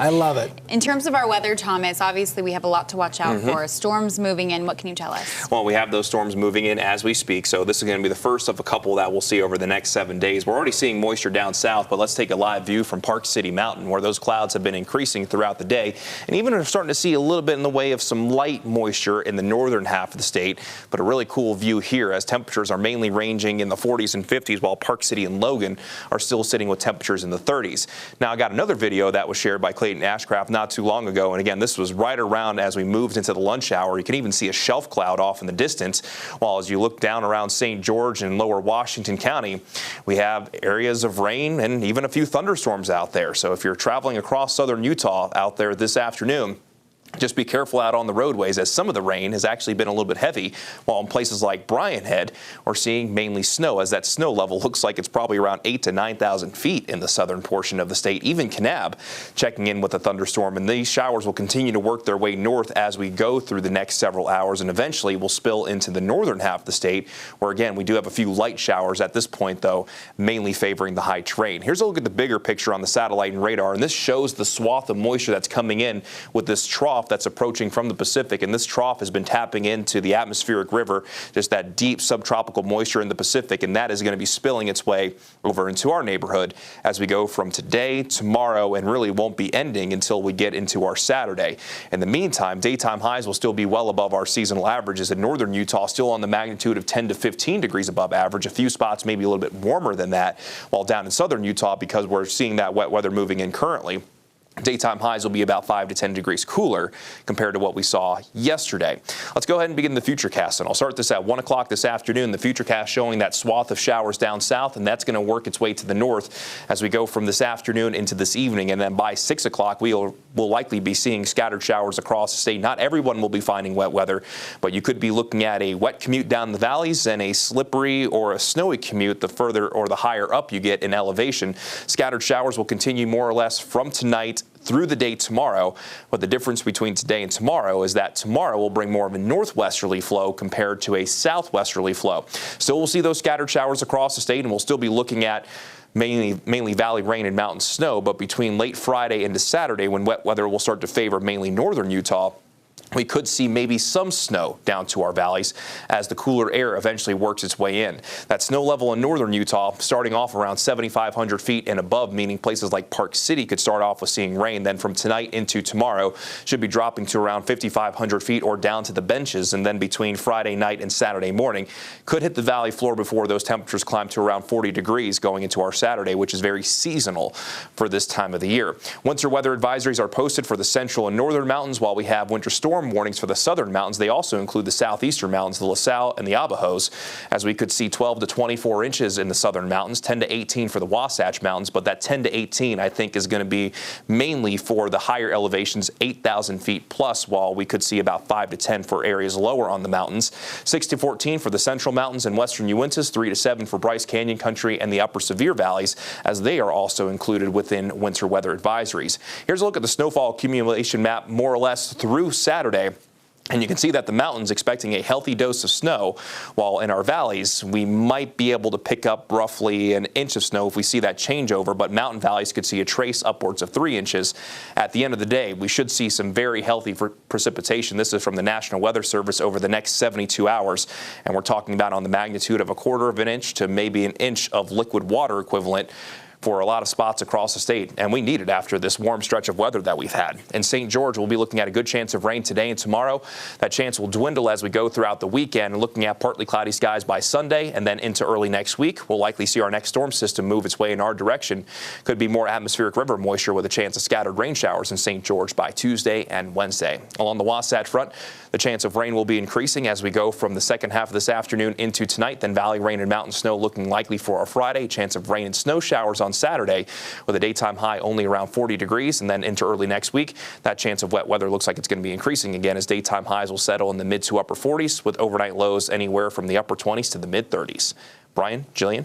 I love it. In terms of our weather, Thomas, obviously we have a lot to watch out for. Storms moving in. What can you tell us? Well, we have those storms moving in as we speak, so this is going to be the first of a couple that we'll see over the next 7 days. We're already seeing moisture down south, but let's take a live view from Park City Mountain, where those clouds have been increasing throughout the day, and even are starting to see a little bit in the way of some light moisture in the northern half of the state, but a really cool view here as temperatures are mainly ranging in the 40s and 50s, while Park City and Logan are still sitting with temperatures in the 30s. Now, I got another video that was shared by Clayton Ashcraft not too long ago, and again, this was right around as we moved into the lunch hour. You can even see a shelf cloud off in the distance, while as you look down around St. George and lower Washington County, we have areas of rain and even a few thunderstorms out there. So if you're traveling across southern Utah out there this afternoon, just be careful out on the roadways, as some of the rain has actually been a little bit heavy, while in places like Bryan Head, we're seeing mainly snow, as that snow level looks like it's probably around 8,000 to 9,000 feet in the southern portion of the state. Even Kanab checking in with a thunderstorm, and these showers will continue to work their way north as we go through the next several hours, and eventually will spill into the northern half of the state, where again we do have a few light showers at this point, though mainly favoring the high terrain. Here's a look at the bigger picture on the satellite and radar, and this shows the swath of moisture that's coming in with this trough that's approaching from the Pacific, and this trough has been tapping into the atmospheric river, just that deep subtropical moisture in the Pacific, and that is going to be spilling its way over into our neighborhood as we go from today, tomorrow, and really won't be ending until we get into our Saturday. In the meantime, daytime highs will still be well above our seasonal averages in northern Utah, still on the magnitude of 10 to 15 degrees above average. A few spots maybe a little bit warmer than that, while down in southern Utah, because we're seeing that wet weather moving in currently, daytime highs will be about 5 to 10 degrees cooler compared to what we saw yesterday. Let's go ahead and begin the futurecast, and I'll start this at 1 o'clock this afternoon. The futurecast showing that swath of showers down south, and that's going to work its way to the north as we go from this afternoon into this evening. And then by 6 o'clock, we'll likely be seeing scattered showers across the state. Not everyone will be finding wet weather, but you could be looking at a wet commute down the valleys and a slippery or a snowy commute the further or the higher up you get in elevation. Scattered showers will continue more or less from tonight through the day tomorrow, but the difference between today and tomorrow is that tomorrow will bring more of a northwesterly flow compared to a southwesterly flow. Still, we'll see those scattered showers across the state, and we'll still be looking at mainly valley rain and mountain snow, but between late Friday into Saturday, when wet weather will start to favor mainly northern Utah, we could see maybe some snow down to our valleys as the cooler air eventually works its way in. That snow level in northern Utah starting off around 7,500 feet and above, meaning places like Park City could start off with seeing rain. Then from tonight into tomorrow should be dropping to around 5,500 feet or down to the benches. And then between Friday night and Saturday morning could hit the valley floor before those temperatures climb to around 40 degrees going into our Saturday, which is very seasonal for this time of the year. Winter weather advisories are posted for the central and northern mountains, while we have winter storm warnings for the southern mountains. They also include the southeastern mountains, the La Salle and the Abajos, as we could see 12 to 24 inches in the southern mountains, 10 to 18 for the Wasatch Mountains, but that 10 to 18 I think is going to be mainly for the higher elevations, 8,000 feet plus, while we could see about 5 to 10 for areas lower on the mountains. 6 to 14 for the central mountains and western Uintas, 3 to 7 for Bryce Canyon country and the upper Sevier valleys, as they are also included within winter weather advisories. Here's a look at the snowfall accumulation map more or less through Saturday. And you can see that the mountains expecting a healthy dose of snow, while in our valleys we might be able to pick up roughly an inch of snow if we see that changeover, but mountain valleys could see a trace upwards of 3 inches. At the end of the day, we should see some very healthy precipitation. This is from the National Weather Service over the next 72 hours, and we're talking about on the magnitude of 1/4 of an inch to maybe an inch of liquid water equivalent for a lot of spots across the state, and we need it after this warm stretch of weather that we've had. In St. George, we'll be looking at a good chance of rain today and tomorrow. That chance will dwindle as we go throughout the weekend, looking at partly cloudy skies by Sunday, and then into early next week. We'll likely see our next storm system move its way in our direction. Could be more atmospheric river moisture with a chance of scattered rain showers in St. George by Tuesday and Wednesday. Along the Wasatch Front, the chance of rain will be increasing as we go from the second half of this afternoon into tonight. Then valley rain and mountain snow looking likely for our Friday. Chance of rain and snow showers on Saturday with a daytime high only around 40 degrees. And then into early next week, that chance of wet weather looks like it's going to be increasing again as daytime highs will settle in the mid to upper 40s with overnight lows anywhere from the upper 20s to the mid 30s. Brian, Jillian.